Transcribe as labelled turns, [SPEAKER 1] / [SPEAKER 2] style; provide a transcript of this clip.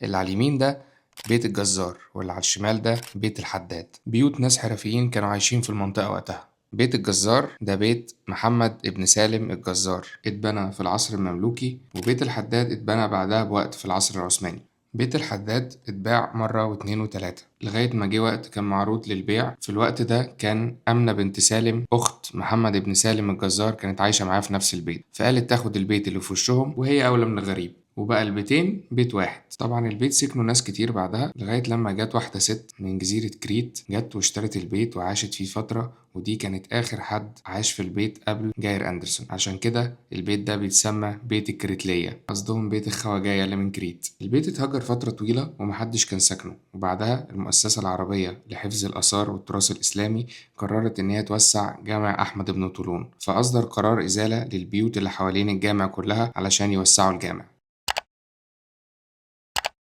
[SPEAKER 1] اللي على اليمين ده بيت الجزار، واللي على الشمال ده بيت الحداد، بيوت ناس حرفيين كانوا عايشين في المنطقة وقتها. بيت الجزار ده بيت محمد ابن سالم الجزار، اتبنى في العصر المملوكي، وبيت الحداد اتبنى بعدها بوقت في العصر العثماني. بيت الحداد اتباع مرة واتنين وتلاتة لغاية ما جه وقت كان معروض للبيع. في الوقت ده كان أمنة بنت سالم أخت محمد ابن سالم الجزار كانت عايشة معاه في نفس البيت، فقالت تاخد البيت اللي في وشهم وهي أولى من الغريب، وبقى البيتين بيت واحد. طبعا البيت سكنوا ناس كتير بعدها لغاية لما جت واحدة ست من جزيرة كريت، جت واشترت البيت وعاشت فيه فترة، ودي كانت آخر حد عاش في البيت قبل جاير أندرسون. عشان كده البيت ده بيتسمى بيت الكريتلية، قصدهم بيت الخواجاية اللي من كريت. البيت اتهجر فترة طويلة ومحدش كان ساكنه، وبعدها المؤسسة العربية لحفظ الآثار والتراث الإسلامي قررت إن هي توسع جامع أحمد بن طولون، فأصدر قرار إزالة للبيوت اللي حوالين الجامع كلها علشان يوسعوا الجامع.